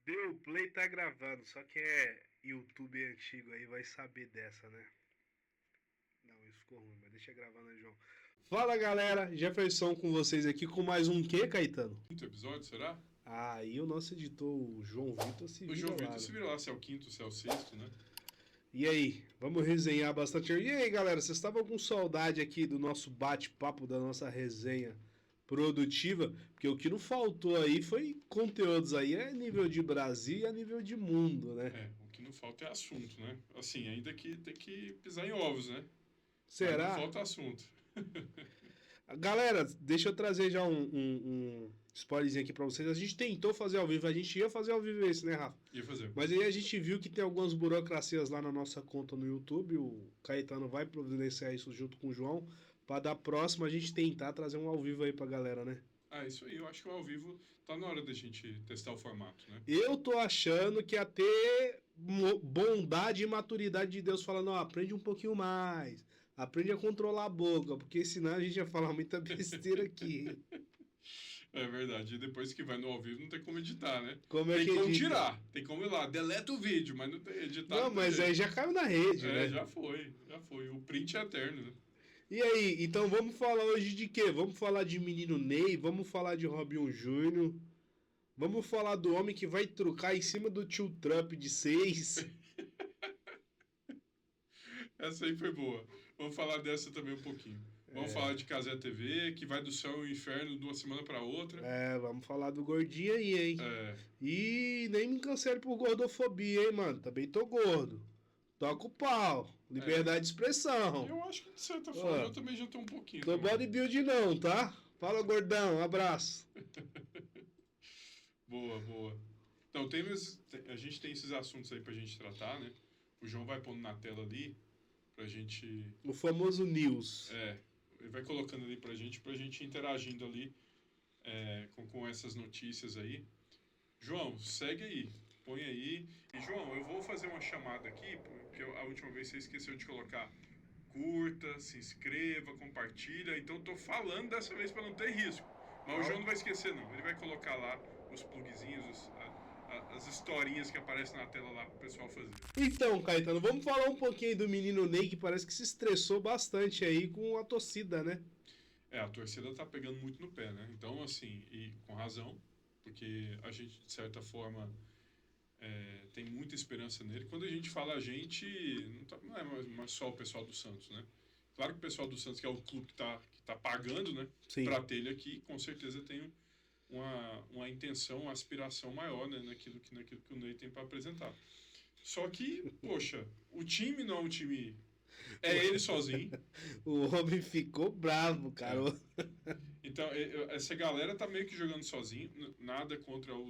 Deu play, tá gravando. Só que é YouTube antigo aí, vai saber dessa, né? Não, isso ficou ruim, mas deixa gravando aí, João. Fala galera, Jefferson com vocês aqui com mais um quê, Caetano? Quinto episódio, será? Aí o nosso editor, o João Vitor, se O vira João lá, Vitor né? se vira lá, se é o quinto, se é o sexto, né? E aí, vamos resenhar bastante. E aí, galera, vocês estavam com saudade aqui do nosso bate-papo, da nossa resenha produtiva? Porque o que não faltou aí foi conteúdos aí a nível de Brasil e a nível de mundo, né? É, o que não falta é assunto, né? Assim, ainda que tem que pisar em ovos, né? Mas não Será? falta assunto. Galera, deixa eu trazer já um spoilerzinho aqui pra vocês. A gente tentou fazer ao vivo, a gente ia fazer ao vivo esse, né, Rafa? Ia fazer. Mas aí a gente viu que tem algumas burocracias lá na nossa conta no YouTube. O Caetano vai providenciar isso junto com o João. Pra da próxima a gente tentar trazer um ao vivo aí pra galera, né? Ah, isso aí, eu acho que o ao vivo tá na hora da gente testar o formato, né? Eu tô achando que ia ter bondade e maturidade de Deus falando, ó, aprende um pouquinho mais. Aprende a controlar a boca, porque senão a gente ia falar muita besteira aqui. É verdade. E depois que vai no ao vivo não tem como editar, né? Como é tem que como edita? tirar. Tem como ir lá, deleta o vídeo, mas não tem editar. Não, Não tem mas jeito. aí já caiu na rede, É, né? já foi. O print é eterno, né? E aí, então vamos falar hoje de quê? Vamos falar de Menino Ney, vamos falar de Robinho Júnior, vamos falar do homem que vai trucar em cima do tio Trump de 6. Essa aí foi boa. Vamos falar dessa também um pouquinho. Vamos falar de Cazé TV, que vai do céu ao inferno de uma semana para outra. É, vamos falar do gordinho aí, hein? É, E nem me cancele por gordofobia, hein, mano? Também tô gordo. Toca o pau. Liberdade de expressão. eu acho que de certa forma eu também já tô um pouquinho. Tô também. bodybuild não, tá? Fala, gordão. Um abraço. Boa, boa. Então, a gente tem esses assuntos aí pra gente tratar, né? O João vai pondo na tela ali pra gente. O famoso news. Ele vai colocando ali pra gente ir interagindo ali com essas notícias aí. João, segue aí. Põe aí. E, João, eu vou fazer uma chamada aqui, porque a última vez você esqueceu de colocar curta, se inscreva, compartilha. Então, eu tô falando dessa vez para não ter risco. Mas o João não vai esquecer, não. Ele vai colocar lá os plugzinhos, as historinhas que aparecem na tela lá pro pessoal fazer. Então, Caetano, vamos falar um pouquinho do menino Ney, que parece que se estressou bastante aí com a torcida, né? A torcida tá pegando muito no pé, né? Então, assim, e com razão, porque a gente, de certa forma, tem muita esperança nele. Quando a gente fala a gente, não é mais só o pessoal do Santos, né? Claro que o pessoal do Santos, que é o clube que tá pagando, né? Sim. Para ter ele aqui, com certeza tem uma intenção, uma aspiração maior, né? naquilo que o Ney tem para apresentar. Só que, poxa, o time não é um time... É ele sozinho. O homem ficou bravo, cara. Então, essa galera tá meio que jogando sozinho. Nada contra o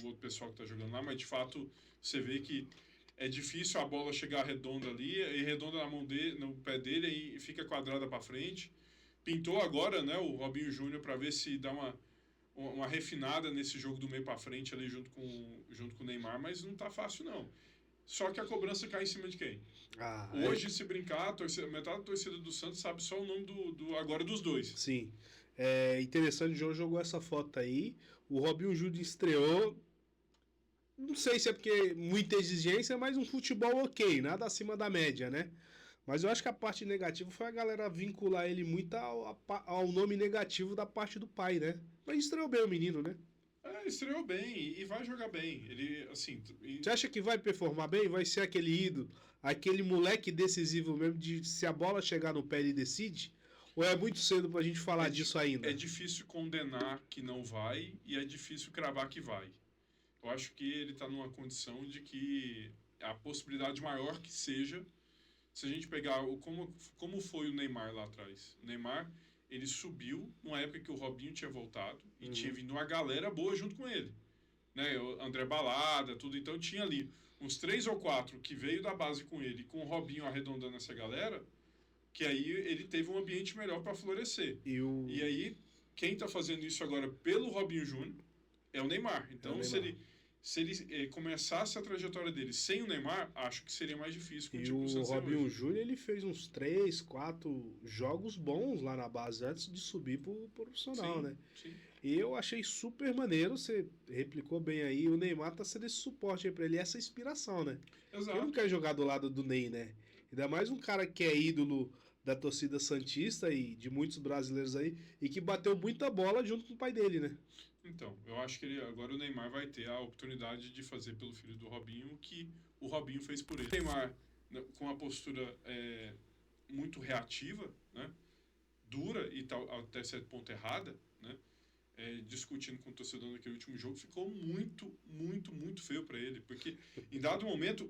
outro pessoal que tá jogando lá, mas de fato você vê que é difícil a bola chegar redonda ali, e redonda na mão dele, no pé dele, e fica quadrada para frente. Pintou agora, né, o Robinho Júnior para ver se dá uma refinada nesse jogo do meio para frente ali junto com o Neymar, mas não tá fácil não. Só que a cobrança cai em cima de quem? Hoje, se brincar, metade da torcida do Santos sabe só o nome agora dos dois. Sim. É interessante, o João jogou essa foto aí. O Robinho Júnior estreou. Não sei se é porque muita exigência, mas um futebol ok, nada acima da média, né? Mas eu acho que a parte negativa foi a galera vincular ele muito ao nome negativo da parte do pai, né? Mas estreou bem o menino, né? Estreou bem e vai jogar bem. Ele, assim... Você acha que vai performar bem? Vai ser aquele ídolo, aquele moleque decisivo mesmo, de se a bola chegar no pé ele decide? Ou é muito cedo pra gente falar disso ainda? É difícil condenar que não vai e é difícil cravar que vai. Eu acho que ele tá numa condição de que a possibilidade maior que seja, se a gente pegar como foi o Neymar lá atrás. O Neymar, ele subiu numa época que o Robinho tinha voltado e tinha vindo uma galera boa junto com ele. Né? O André Balada, tudo. Então tinha ali uns 3 ou 4 que veio da base com ele, com o Robinho arredondando essa galera, que aí ele teve um ambiente melhor para florescer. E aí, quem está fazendo isso agora pelo Robinho Júnior é o Neymar. Então, se ele começasse a trajetória dele sem o Neymar, acho que seria mais difícil com o tipo o Santos Robinho Júnior, ele fez uns 3, 4 jogos bons lá na base antes de subir pro profissional, sim, né? Sim. Eu achei super maneiro, você replicou bem aí, o Neymar tá sendo esse suporte aí pra ele, essa inspiração, né? Quem não Exato. quer jogar do lado do Ney, né? Ainda mais um cara que é ídolo da torcida santista e de muitos brasileiros aí, e que bateu muita bola junto com o pai dele, né? Então, eu acho que agora o Neymar vai ter a oportunidade de fazer pelo filho do Robinho o que o Robinho fez por ele. O Neymar, né, com a postura muito reativa, né, dura e tal, até certo ponto errada, né, discutindo com o torcedor naquele último jogo, ficou muito, muito, muito feio para ele. Porque em dado momento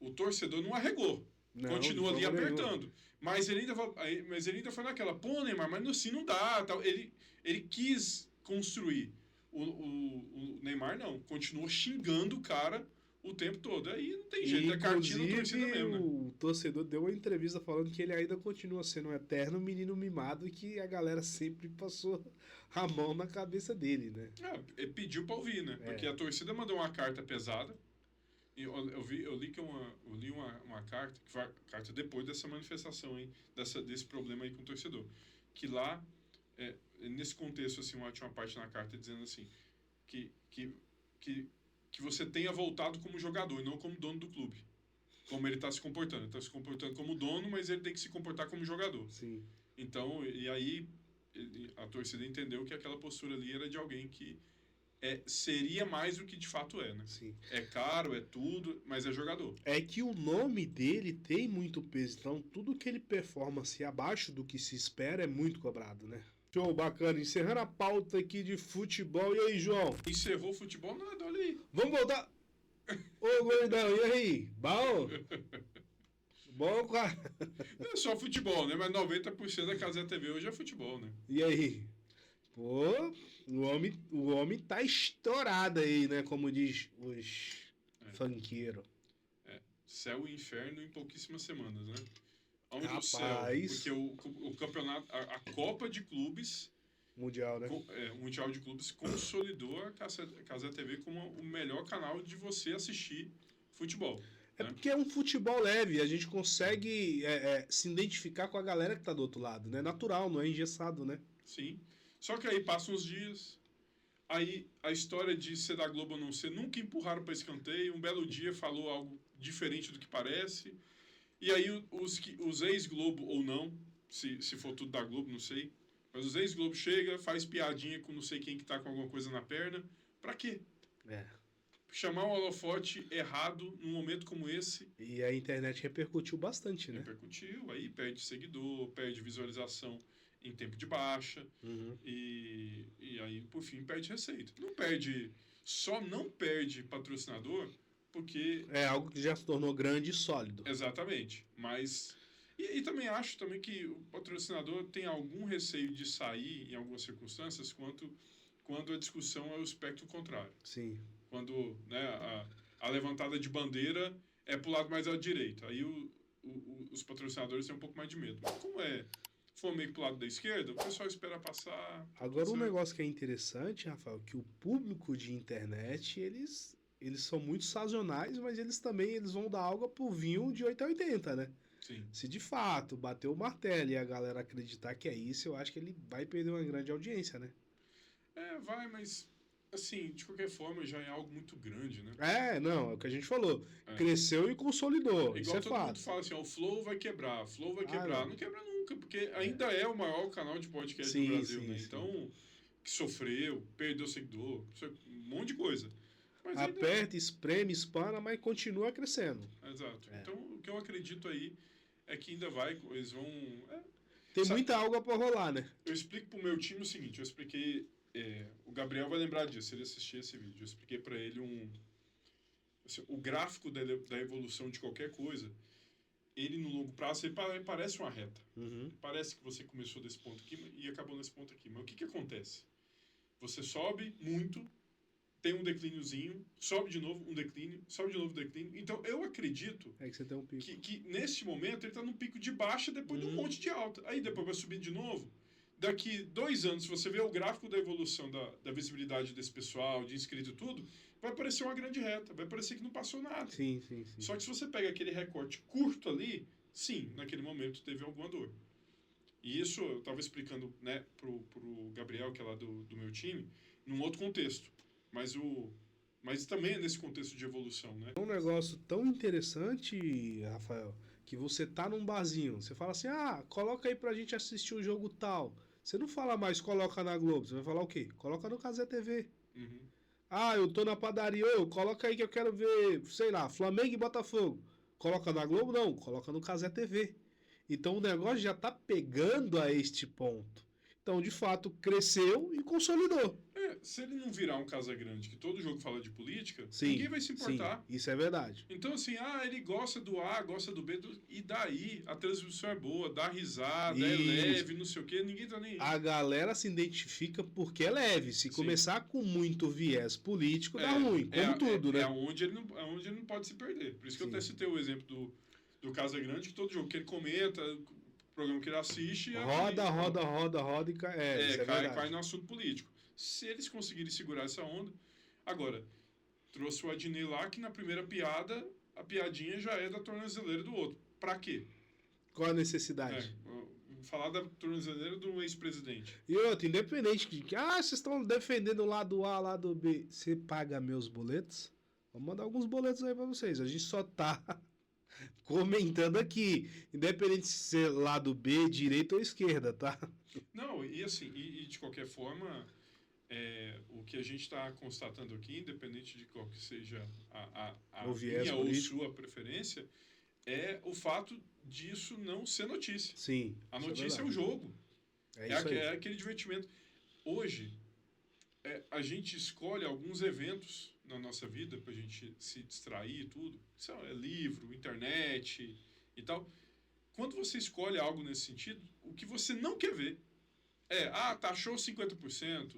o torcedor não arregou. Não, de Continua ali forma nenhuma. apertando. Mas ele ainda foi naquela, pô, Neymar, mas assim não dá. Tal. Ele quis construir. O Neymar não. Continuou xingando o cara o tempo todo. Aí não tem jeito. E, É cartinha da torcida inclusive, mesmo, né? o torcedor deu uma entrevista falando que ele ainda continua sendo um eterno menino mimado e que a galera sempre passou a mão na cabeça dele, né? Ele pediu pra ouvir, né? Porque É. a torcida mandou uma carta pesada. E eu li uma carta, que foi a carta depois dessa manifestação, hein? Desse problema aí com o torcedor. Que lá, nesse contexto, assim, tinha uma parte na carta dizendo assim, que, que, que, que você tenha voltado como jogador e não como dono do clube. Como ele está se comportando. Ele está se comportando como dono, mas ele tem que se comportar como jogador. Sim. Então, e aí a torcida entendeu que aquela postura ali era de alguém que seria mais do que de fato é, né? Sim. É caro, é tudo, mas é jogador. É que o nome dele tem muito peso, então tudo que ele performa assim, abaixo do que se espera é muito cobrado, né? Show, bacana. Encerrando a pauta aqui de futebol. E aí, João? Encerrou o futebol? Nada, olha aí. Vamos voltar? Ô, gordão, e aí? Bom? Bom, cara. Não é só futebol, né? Mas 90% da Casa TV hoje é futebol, né? E aí? Pô, o homem tá estourado aí, né? Como diz os funkeiros. Céu e inferno em pouquíssimas semanas, né? Onde o céu? Rapaz. Porque o campeonato, a Copa de Clubes, Mundial, né? o Mundial de Clubes, consolidou a Casa TV como o melhor canal de você assistir futebol. É Né? porque é um futebol leve, a gente consegue se identificar com a galera que tá do outro lado, né? Natural, não é engessado, né? Sim. Só que aí passam os dias, aí a história de ser da Globo ou não ser, nunca empurraram para escanteio, um belo dia falou algo diferente do que parece, e aí os ex-Globo ou não, se for tudo da Globo, não sei, mas os ex-Globo chega, faz piadinha com não sei quem que tá com alguma coisa na perna, pra quê? É. Chamar um holofote errado num momento como esse. E a internet repercutiu bastante, né? Repercutiu, aí perde seguidor, perde visualização em tempo de baixa, Uhum. e aí, por fim, perde receita. Só não perde patrocinador porque... É algo que já se tornou grande e sólido. Exatamente, mas... E também acho também que o patrocinador tem algum receio de sair em algumas circunstâncias quando a discussão é o espectro contrário. Sim. Quando, né, a levantada de bandeira é pro lado mais à direita. Aí os patrocinadores têm um pouco mais de medo. Mas como for meio pro lado da esquerda, o pessoal espera passar. Agora, um negócio que é interessante, Rafael, que o público de internet, eles são muito sazonais, mas eles vão dar algo pro vinho de 8 a 80, né? Sim. Se de fato bater o martelo e a galera acreditar que é isso, eu acho que ele vai perder uma grande audiência, né? Vai, mas assim, de qualquer forma, já é algo muito grande, né? Não, é o que a gente falou. Cresceu e consolidou, isso Igual é todo fato. mundo fala assim, o Flow vai quebrar, Flow vai quebrar. Não quebra nunca, porque ainda é o maior canal de podcast do Brasil, né? Sim. Então, que sofreu, perdeu seguidor, um monte de coisa. Mas aperta, espreme, espana, mas continua crescendo. Exato. Então, o que eu acredito aí é que ainda eles vão... Tem muita alga pra rolar, né? Eu explico pro meu time o seguinte, eu expliquei... o Gabriel vai lembrar disso, se ele assistir esse vídeo. Eu expliquei para ele o gráfico da evolução de qualquer coisa, ele no longo prazo, ele parece uma reta. Uhum. Parece que você começou desse ponto aqui e acabou nesse ponto aqui. Mas o que acontece? Você sobe muito, tem um declíniozinho, sobe de novo, um declínio, sobe de novo, um declínio. Então, eu acredito que você tem um pico. Que neste momento ele está num pico de baixa depois de um monte de alta. Aí depois vai subir de novo. Daqui 2 anos, se você vê o gráfico da evolução da visibilidade desse pessoal, de inscrito e tudo, vai parecer uma grande reta, vai parecer que não passou nada. Sim. Só que se você pega aquele recorte curto ali, sim, naquele momento teve alguma dor. E isso eu estava explicando, né, pro Gabriel, que é lá do meu time, num outro contexto. Mas também é nesse contexto de evolução, né? É um negócio tão interessante, Rafael, que você tá num barzinho, você fala assim, coloca aí pra gente assistir o jogo tal. Você não fala mais, coloca na Globo, você vai falar o quê? Coloca no Cazé TV. Uhum. Eu tô na padaria, coloca aí que eu quero ver, sei lá, Flamengo e Botafogo. Coloca na Globo? Não, coloca no Cazé TV. Então o negócio já tá pegando a este ponto. Então, de fato, cresceu e consolidou. Se ele não virar um Casagrande que todo jogo fala de política, ninguém Sim, vai se sim, importar. isso é verdade. Então, assim, ele gosta do A, gosta do B, e daí a transmissão é boa, dá risada, é Isso. leve, não sei o quê, ninguém tá nem aí. A galera se identifica porque é leve. Se Sim. começar com muito viés político, dá ruim, como tudo, né? É onde ele não pode se perder. Por isso que eu Sim. até citei o exemplo do Casagrande, que todo jogo que ele comenta, programa que ele assiste... Roda e cai. Isso é verdade. Cai no assunto político. Se eles conseguirem segurar essa onda... Agora, trouxe o Adnet lá, que na primeira piada, a piadinha já é da tornozeleira do outro. Pra quê? Qual a necessidade? Falar da tornozeleira do ex-presidente. E outro, independente de que, vocês estão defendendo o lado A, lado B. Você paga meus boletos? Vou mandar alguns boletos aí pra vocês. A gente só tá comentando aqui. Independente se ser lado B, direita ou esquerda, tá? Não, e assim, e de qualquer forma, o que a gente está constatando aqui, independente de qual que seja a minha ou sua preferência, é o fato disso não ser notícia. Sim. A notícia é o jogo. É aquele divertimento. Hoje, a gente escolhe alguns eventos na nossa vida para a gente se distrair e tudo. Isso é livro, internet e tal. Quando você escolhe algo nesse sentido, o que você não quer ver taxou 50%.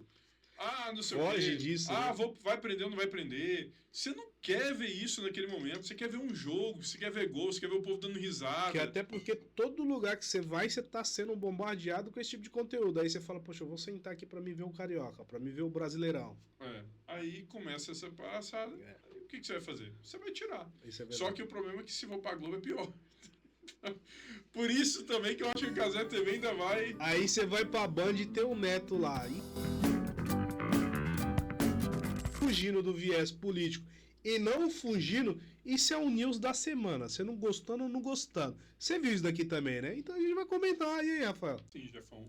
Não sei o quê. Disso, né? Vai prender ou não vai prender. Você não quer ver isso naquele momento. Você quer ver um jogo, você quer ver gol, você quer ver o povo dando risada. Que até porque todo lugar que você vai, você tá sendo bombardeado com esse tipo de conteúdo. Aí você fala, poxa, eu vou sentar aqui pra me ver o Carioca, pra me ver o Brasileirão. Aí começa essa passada. O que você vai fazer? Você vai tirar. Só que o problema é que se for pra Globo é pior. Por isso também que eu acho que o Cazé TV ainda vai... Aí você vai pra Band e tem um Neto lá. Fugindo do viés político e não fugindo, isso é um news da semana. Você não gostando ou não gostando. Você viu isso daqui também, né? Então a gente vai comentar. E aí, Rafael? Sim, Jefão.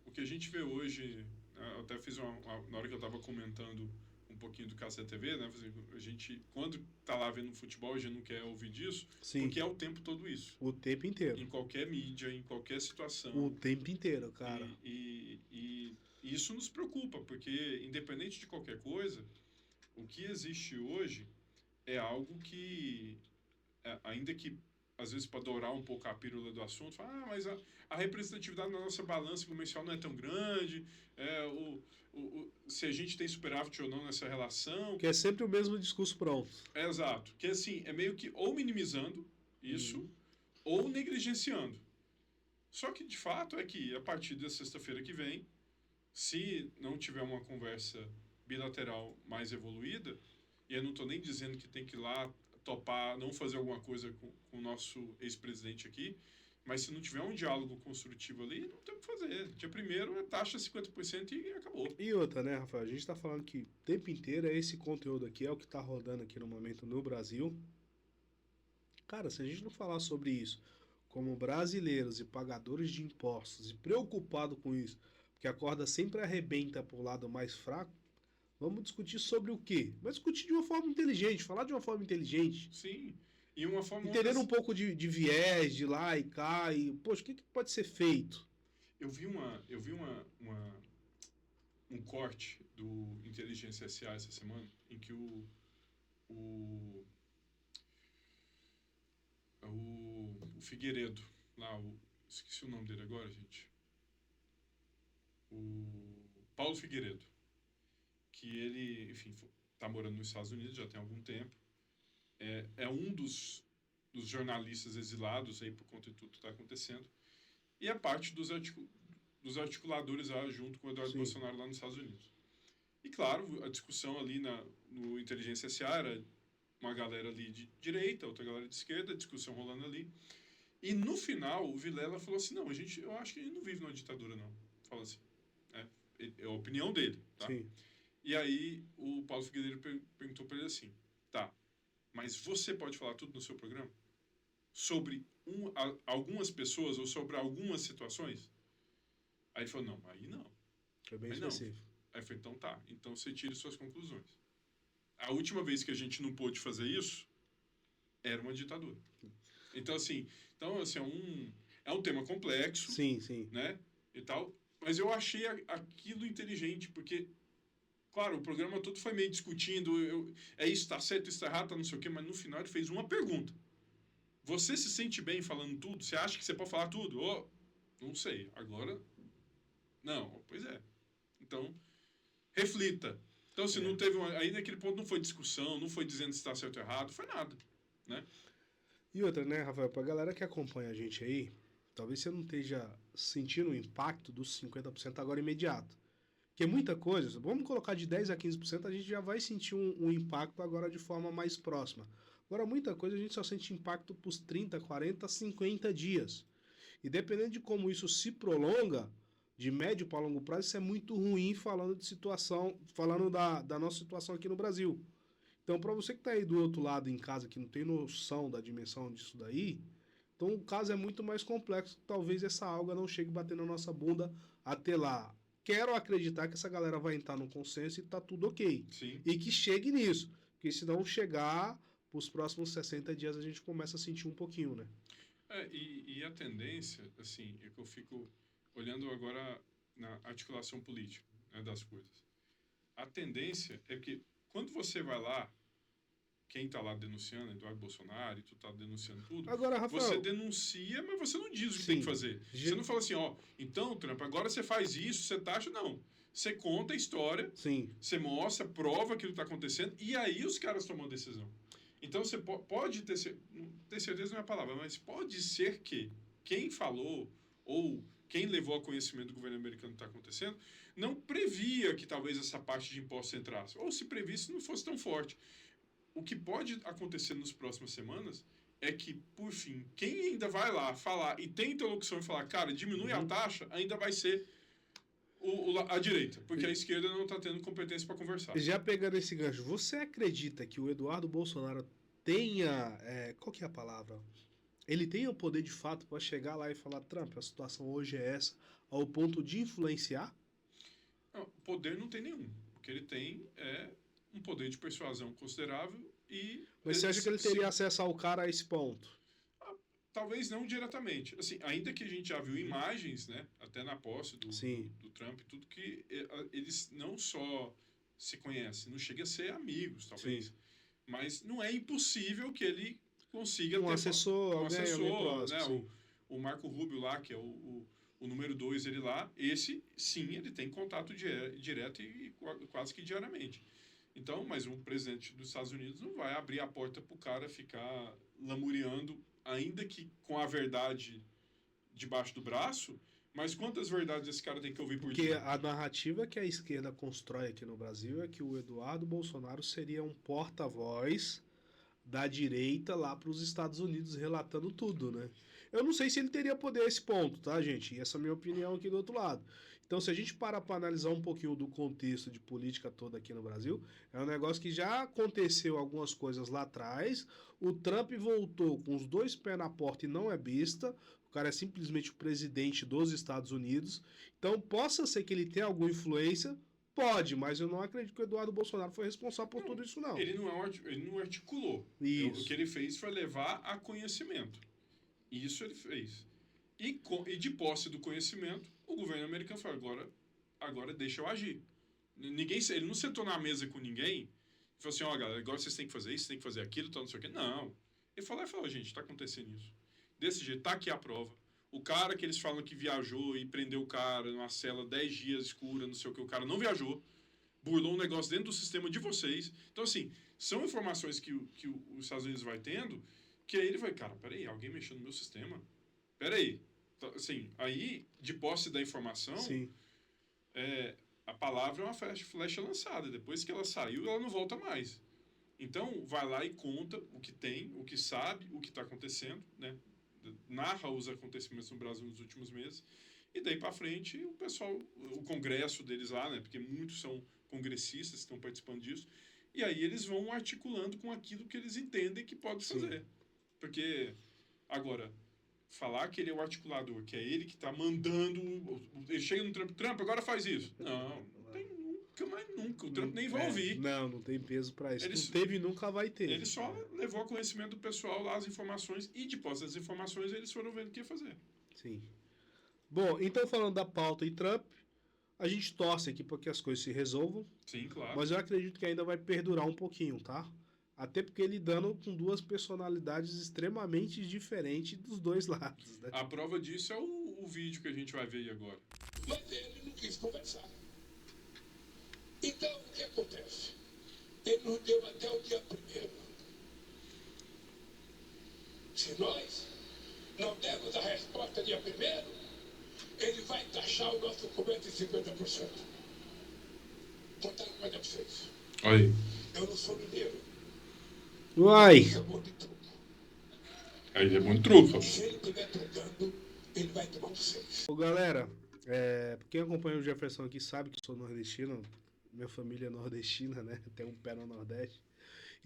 O que a gente vê hoje, eu até fiz na hora que eu tava comentando um pouquinho do Cazé TV, né? A gente, quando tá lá vendo futebol, a gente não quer ouvir disso, Sim. Porque é o tempo todo isso. O tempo inteiro. Em qualquer mídia, em qualquer situação. O tempo inteiro, cara. E isso nos preocupa, porque independente de qualquer coisa, o que existe hoje é algo que, ainda que às vezes para dourar um pouco a pílula do assunto, fala, mas a representatividade na nossa balança comercial não é tão grande, se a gente tem superávit ou não nessa relação. Que é sempre o mesmo discurso pronto. Exato. Que assim, é meio que ou minimizando isso, ou negligenciando. Só que de fato é que a partir da sexta-feira que vem, se não tiver uma conversa bilateral mais evoluída, e eu não estou nem dizendo que tem que ir lá topar, não fazer alguma coisa com o nosso ex-presidente aqui, mas se não tiver um diálogo construtivo ali, não tem o que fazer. Dia primeiro é taxa 50% e acabou. E outra, né, Rafael? A gente está falando que o tempo inteiro esse conteúdo aqui é o que está rodando aqui no momento no Brasil. Cara, se a gente não falar sobre isso como brasileiros e pagadores de impostos e preocupado com isso, porque a corda sempre arrebenta para o lado mais fraco, vamos discutir sobre o quê? Mas discutir de uma forma inteligente, falar de uma forma inteligente. Sim, e uma forma... Entendendo um pouco de viés, de lá e cá, e, poxa, o que pode ser feito? Eu vi um corte do Inteligência SA essa semana, em que o Figueiredo, lá, esqueci o nome dele agora, gente. O Paulo Figueiredo, que ele, enfim, está morando nos Estados Unidos já tem algum tempo, é um dos jornalistas exilados aí por conta de tudo que está acontecendo, e é parte dos articuladores lá junto com o Eduardo Bolsonaro lá nos Estados Unidos. E claro, a discussão ali no Inteligência SA era uma galera ali de direita, outra galera de esquerda, a discussão rolando ali. E no final, o Vilela falou assim, não, eu acho que a gente não vive numa ditadura, não. Falou assim. É a opinião dele, tá? Sim. E aí o Paulo Figueiredo perguntou para ele assim, tá, mas você pode falar tudo no seu programa? Sobre algumas pessoas ou sobre algumas situações? Aí ele falou, não, aí não. Foi bem Aí não. específico. Aí eu falei, então tá, então você tire suas conclusões. A última vez que a gente não pôde fazer isso, era uma ditadura. Então, assim, é um tema complexo, Sim, sim. né, e tal, mas eu achei aquilo inteligente, porque, claro, o programa todo foi meio discutindo, é isso, tá certo, isso tá errado, tá não sei o quê, mas no final ele fez uma pergunta. Você se sente bem falando tudo? Você acha que você pode falar tudo? Oh, não sei, agora, não, pois é. Então, reflita. Então, se não teve aí naquele ponto não foi discussão, não foi dizendo se está certo ou errado, foi nada, né? E outra, né, Rafael, pra galera que acompanha a gente aí, talvez você não esteja sentindo o impacto dos 50% agora imediato. Porque muita coisa, vamos colocar de 10 a 15%, a gente já vai sentir um impacto agora de forma mais próxima. Agora, muita coisa a gente só sente impacto por 30, 40, 50 dias. E dependendo de como isso se prolonga, de médio para longo prazo, isso é muito ruim falando de situação, falando da nossa situação aqui no Brasil. Então, para você que está aí do outro lado em casa, que não tem noção da dimensão disso daí, então o caso é muito mais complexo. Talvez essa alga não chegue batendo na nossa bunda até lá. Quero acreditar que essa galera vai entrar no consenso e tá tudo ok. Sim. E que chegue nisso. Porque se não chegar, os próximos 60 dias a gente começa a sentir um pouquinho, né? E a tendência, assim, é que eu fico olhando agora na articulação política, né, das coisas. A tendência é que quando você vai lá, quem está lá denunciando, Eduardo Bolsonaro, e tu está denunciando tudo, Agora, Rafael, você denuncia, mas você não diz o que sim, tem que fazer. Você não fala assim, ó, então, Trump, agora você faz isso, você taxa, não. Você conta a história, sim, você mostra, prova aquilo que está acontecendo, e aí os caras tomam a decisão. Então, você pode ter certeza não é a palavra, mas pode ser que quem falou ou quem levou a conhecimento do governo americano que está acontecendo não previa que talvez essa parte de impostos entrasse. Ou se previsse, não fosse tão forte. O que pode acontecer nas próximas semanas é que, por fim, quem ainda vai lá falar e tem interlocução e falar, cara, diminui a taxa, ainda vai ser a direita, porque a esquerda não está tendo competência para conversar. Já pegando esse gancho, você acredita que o Eduardo Bolsonaro tenha. Qual que é a palavra? Ele tenha o poder de fato para chegar lá e falar: Trump, a situação hoje é essa, ao ponto de influenciar? Não, poder não tem nenhum. O que ele tem é um poder de persuasão considerável e... Mas você acha que ele teria acesso ao cara a esse ponto? Talvez não diretamente. Assim, ainda que a gente já viu imagens, né, até na posse do Trump e tudo, que eles não só se conhecem, não chega a ser amigos, talvez. Sim. Mas não é impossível que ele consiga Um ter assessor, um assessor, próximo, né, o Marco Rubio lá, que é o número 2 ele lá, esse sim, ele tem contato direto e quase que diariamente. Então, mas um presidente dos Estados Unidos não vai abrir a porta para o cara ficar lamuriando, ainda que com a verdade debaixo do braço, mas quantas verdades esse cara tem que ouvir por dia? Porque a narrativa que a esquerda constrói aqui no Brasil é que o Eduardo Bolsonaro seria um porta-voz da direita lá para os Estados Unidos relatando tudo, né? Eu não sei se ele teria poder a esse ponto, tá, gente? E essa é a minha opinião aqui do outro lado. Então, se a gente parar para analisar um pouquinho do contexto de política toda aqui no Brasil, é um negócio que já aconteceu algumas coisas lá atrás. O Trump voltou com os dois pés na porta e não é besta. O cara é simplesmente o presidente dos Estados Unidos. Então, possa ser que ele tenha alguma influência. Pode, mas eu não acredito que o Eduardo Bolsonaro foi responsável por tudo isso, não. Ele não articulou. Isso. O que ele fez foi levar a conhecimento. Isso ele fez. E de posse do conhecimento, o governo americano falou, agora deixa eu agir. Ele não sentou na mesa com ninguém e falou assim, ó, galera, agora vocês têm que fazer isso, têm que fazer aquilo, tal, não sei o quê. Não. Ele falou, gente, está acontecendo isso. Desse jeito, tá aqui a prova. O cara que eles falam que viajou e prendeu o cara numa cela 10 dias escura, não sei o que, o cara não viajou, burlou um negócio dentro do sistema de vocês. Então, assim, são informações que os Estados Unidos vai tendo, que aí ele vai, cara, peraí, alguém mexeu no meu sistema? Peraí. Assim, aí, de posse da informação, a palavra é uma flecha lançada. Depois que ela saiu, ela não volta mais. Então, vai lá e conta o que tem, o que sabe, o que está acontecendo, né? narra os acontecimentos no Brasil nos últimos meses, e daí para frente o pessoal, o congresso deles lá, né, porque muitos são congressistas que estão participando disso, e aí eles vão articulando com aquilo que eles entendem que pode Sim. fazer. Porque, agora, falar que ele é o articulador, que é ele que está mandando, ele chega no Trump, agora faz isso. Não tem nunca, mais nunca. O Trump nem vai ouvir. Não tem peso pra isso. Ele Não teve e nunca vai ter. Ele só levou a conhecimento do pessoal lá as informações, e depois das informações eles foram vendo o que ia fazer. Sim. Bom, então falando da pauta e Trump, a gente torce aqui para que as coisas se resolvam, Sim, claro. mas eu acredito que ainda vai perdurar um pouquinho, tá? Até porque lidando com duas personalidades extremamente diferentes dos dois lados, né? A prova disso é o vídeo que a gente vai ver aí agora. Mas ele não quis conversar. Então, o que acontece? Ele nos deu até o dia 1º. Se nós não dermos a resposta dia 1º, ele vai taxar o nosso documento em 50%. Vou dar uma coisa pra vocês. Aí. Eu não sou mineiro. Uai! Isso é bom de truco. Aí é muito truco. Se ele estiver trocando, ele vai tomar vocês. Ô, galera, quem acompanha o Jefferson aqui sabe que eu sou nordestino, minha família é nordestina, né? Tem um pé no Nordeste.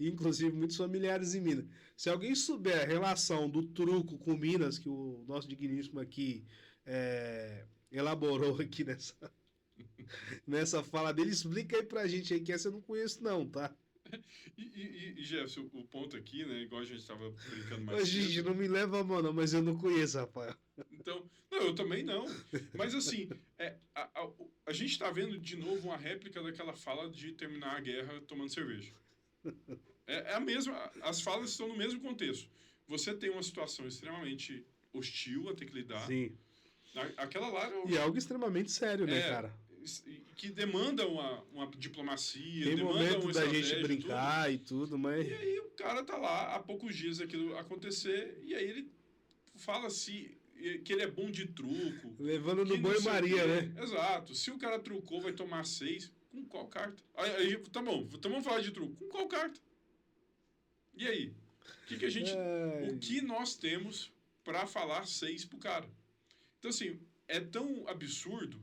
E, inclusive, muitos familiares em Minas. Se alguém souber a relação do truco com Minas, que o nosso digníssimo aqui elaborou aqui nessa fala dele, explica aí pra gente aí, que essa eu não conheço não, tá? E Jefferson, o ponto aqui, né, igual a gente estava brincando mais Ô, gente, cedo. não me leva a mão não, mas eu não conheço, Rafael. Então, não, eu também não. Mas assim, a gente está vendo de novo uma réplica daquela fala de terminar a guerra tomando cerveja. É a mesma, as falas estão no mesmo contexto. Você tem uma situação extremamente hostil a ter que lidar. Sim. Aquela lá... E é algo extremamente sério, né, cara? Que demanda uma diplomacia, Tem demanda momento uma da gente estratégia, brincar e tudo, mas... E aí o cara tá lá há poucos dias aquilo acontecer, e aí ele fala assim, que ele é bom de truco. Levando no que não sei o banho-maria, quê. né? Exato. Se o cara trucou, vai tomar 6. Com qual carta? Aí, tá bom, então vamos falar de truco. Com qual carta? E aí? O que nós temos para falar 6 pro cara? Então, assim, é tão absurdo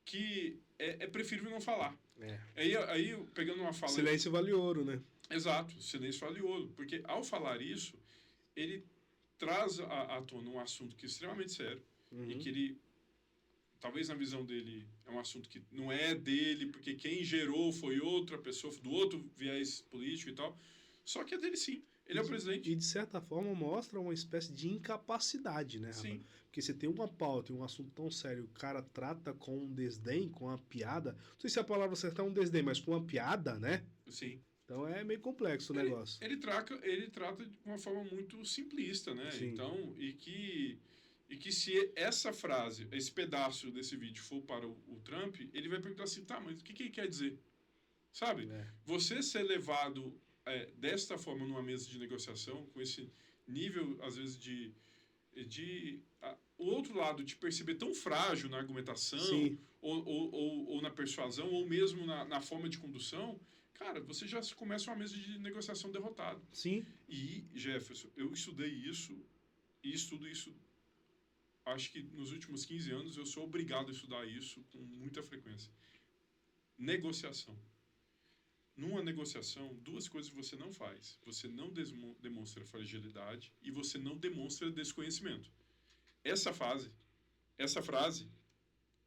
que é preferível não falar. Aí, pegando uma fala... Silêncio vale ouro, né? Exato, silêncio vale ouro. Porque ao falar isso, ele traz à tona um assunto que é extremamente sério, e que ele, talvez na visão dele, é um assunto que não é dele, porque quem gerou foi outra pessoa, do outro viés político e tal. Só que é dele sim. Ele é o presidente. E, de certa forma, mostra uma espécie de incapacidade, né, Rafa? Sim. Porque você tem uma pauta e um assunto tão sério, o cara trata com um desdém, com uma piada. Não sei se a palavra certa é um desdém, mas com uma piada, né? Sim. Então é meio complexo o negócio. Ele trata de uma forma muito simplista, né? Sim. Então, e que se essa frase, esse pedaço desse vídeo for para o Trump, ele vai perguntar assim, tá, mas o que ele quer dizer? Sabe? Você ser levado desta forma numa mesa de negociação, com esse nível, às vezes, o outro lado te perceber tão frágil na argumentação, ou na persuasão, ou mesmo na forma de condução, cara, você já começa uma mesa de negociação derrotado. Sim. E, Jefferson, eu estudei isso, e estudo isso, acho que nos últimos 15 anos eu sou obrigado a estudar isso com muita frequência. Negociação. Numa negociação, duas coisas você não faz. Você não demonstra fragilidade e você não demonstra desconhecimento. Essa frase,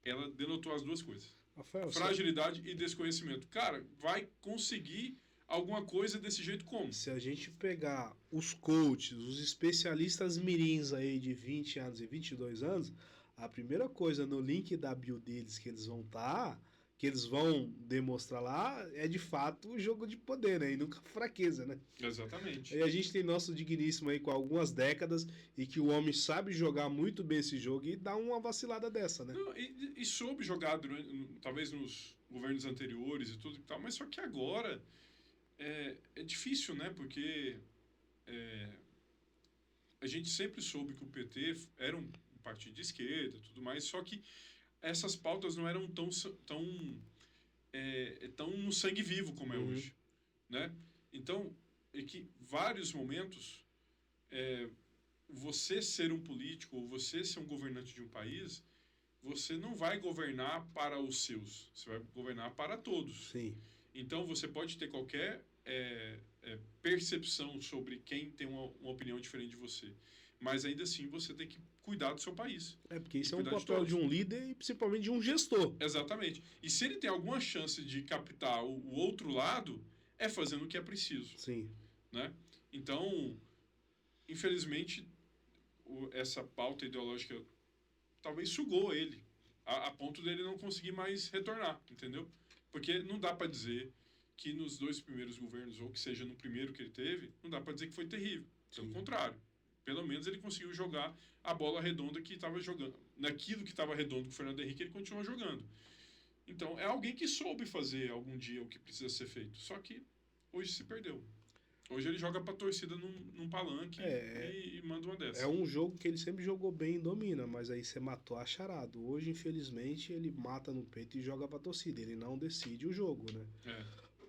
ela denotou as duas coisas. Rafael, fragilidade e desconhecimento. Cara, vai conseguir alguma coisa desse jeito como? Se a gente pegar os coaches, os especialistas mirins aí de 20 anos e 22 anos, a primeira coisa no link da bio deles que eles vão que eles vão demonstrar lá, é de fato o jogo de poder, né? E nunca fraqueza, né? Exatamente. E a gente tem nosso digníssimo aí com algumas décadas e que o homem sabe jogar muito bem esse jogo e dá uma vacilada dessa, né? Não, e soube jogar talvez nos governos anteriores e tudo e tal, mas só que agora é difícil, né? Porque a gente sempre soube que o PT era um partido de esquerda e tudo mais, só que essas pautas não eram tão no sangue vivo como é hoje, né? Então, que vários momentos você ser um político ou você ser um governante de um país, você não vai governar para os seus, você vai governar para todos. Sim. Então, você pode ter qualquer percepção sobre quem tem uma opinião diferente de você. Mas, ainda assim, você tem que cuidar do seu país. Porque isso é um cuidar de papel todos. de um líder e principalmente de um gestor. Exatamente. E se ele tem alguma chance de captar o outro lado, é fazendo o que é preciso. Sim. Né? Então, infelizmente, essa pauta ideológica talvez sugou ele, a ponto dele não conseguir mais retornar, entendeu? Porque não dá para dizer que nos 2 primeiros governos, ou que seja no primeiro que ele teve, não dá para dizer que foi terrível. Pelo Sim. contrário. Pelo menos ele conseguiu jogar a bola redonda que estava jogando. Naquilo que estava redondo com o Fernando Henrique, ele continuou jogando. Então, é alguém que soube fazer algum dia o que precisa ser feito. Só que hoje se perdeu. Hoje ele joga pra torcida num palanque e manda uma dessa. É um jogo que ele sempre jogou bem e domina, mas aí você matou a charada. Hoje, infelizmente, ele mata no peito e joga pra torcida. Ele não decide o jogo, né?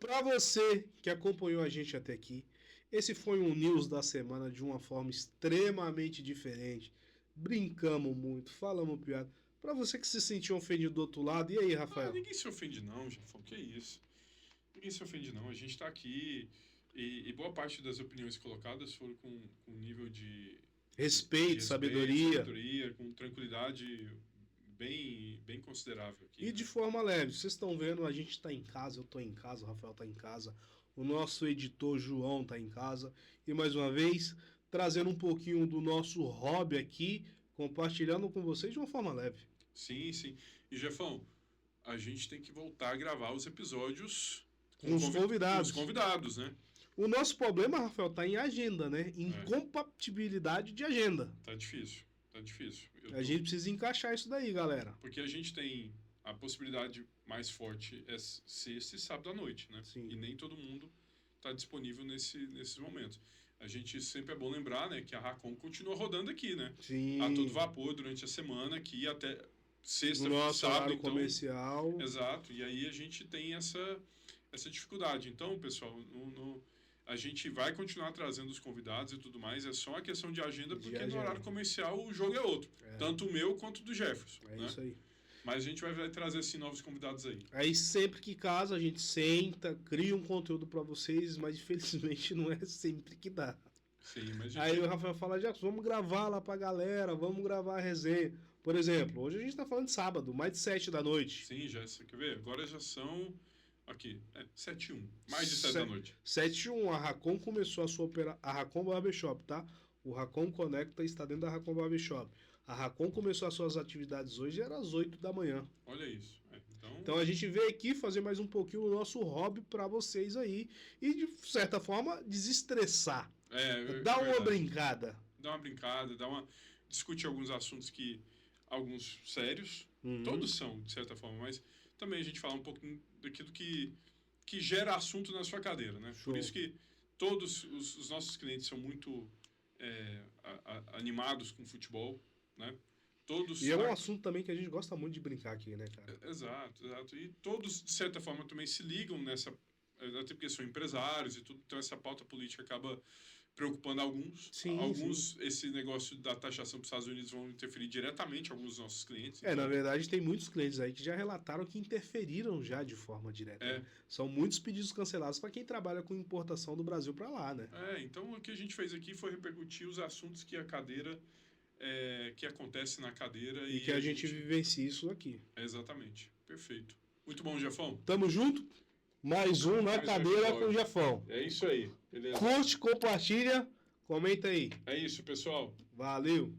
Pra você que acompanhou a gente até aqui, esse foi um news da semana de uma forma extremamente diferente. Brincamos muito, falamos piada. Pra você que se sentiu ofendido do outro lado, e aí, Rafael? Ninguém se ofende não, Jefão. Que isso? Ninguém se ofende não. A gente tá aqui e boa parte das opiniões colocadas foram com nível de Respeito, sabedoria, com tranquilidade bem considerável aqui. E de forma leve. Vocês estão vendo, a gente tá em casa, eu tô em casa, o Rafael tá em casa, o nosso editor João tá em casa. E mais uma vez, trazendo um pouquinho do nosso hobby aqui, compartilhando com vocês de uma forma leve. Sim, sim. E, Jefão, a gente tem que voltar a gravar os episódios com os convidados. Com os convidados, né? O nosso problema, Rafael, tá em agenda, né? Incompatibilidade de agenda. Tá difícil, tá difícil. A gente precisa encaixar isso daí, galera. Porque a gente tem a possibilidade mais forte é sexta e sábado à noite, né? Sim. E nem todo mundo tá disponível nesses momentos. A gente sempre é bom lembrar, né, que a Racon continua rodando aqui, né? Sim. A todo vapor durante a semana, aqui até sexta, nosso sábado, então, comercial. Exato. E aí a gente tem essa dificuldade. Então, pessoal, a gente vai continuar trazendo os convidados e tudo mais. É só uma questão de agenda, porque no horário comercial o jogo é outro. Tanto o meu quanto o do Jefferson. É né? isso aí. Mas a gente vai trazer, assim, novos convidados aí. Aí sempre que casa, a gente senta, cria um conteúdo pra vocês, mas infelizmente não é sempre que dá. Sim, mas Aí o Rafael fala, Jackson, vamos gravar lá pra galera, vamos gravar a resenha. Por exemplo, hoje a gente tá falando de sábado, mais de 7 da noite. Sim, já, você quer ver? Agora já são... Aqui, 7h01. Mais de 7 da noite. 7h01, a Racon começou a sua operação. A Racon Barbershop, tá? O Racon Conecta está dentro da Racon Barbershop. A Racon começou as suas atividades hoje, era às 8 da manhã. Olha isso. Então a gente veio aqui fazer mais um pouquinho o nosso hobby pra vocês aí. E de certa forma, desestressar. Dá uma brincada. Dá uma brincada, discutir alguns assuntos alguns sérios. Todos são, de certa forma, mas também a gente fala um pouquinho daquilo que gera assunto na sua cadeira, né? Show. Por isso que todos os nossos clientes são muito animados com futebol, né? Todos. E é um assunto também que a gente gosta muito de brincar aqui, né, cara? Exato. E todos, de certa forma, também se ligam nessa... Até porque são empresários e tudo, então essa pauta política acaba preocupando alguns. Sim, alguns, esse negócio da taxação para os Estados Unidos vão interferir diretamente em alguns dos nossos clientes. Na verdade, tem muitos clientes aí que já relataram que interferiram já de forma direta. Né? São muitos pedidos cancelados para quem trabalha com importação do Brasil para lá, né? Então o que a gente fez aqui foi repercutir os assuntos que a cadeira... que acontece na cadeira. E que a gente vivencia isso aqui. Exatamente. Perfeito. Muito bom, Jefão. Tamo junto? Mais um na cadeira com o Jefão. É isso aí. Beleza. Curte, compartilha, comenta aí. É isso, pessoal. Valeu.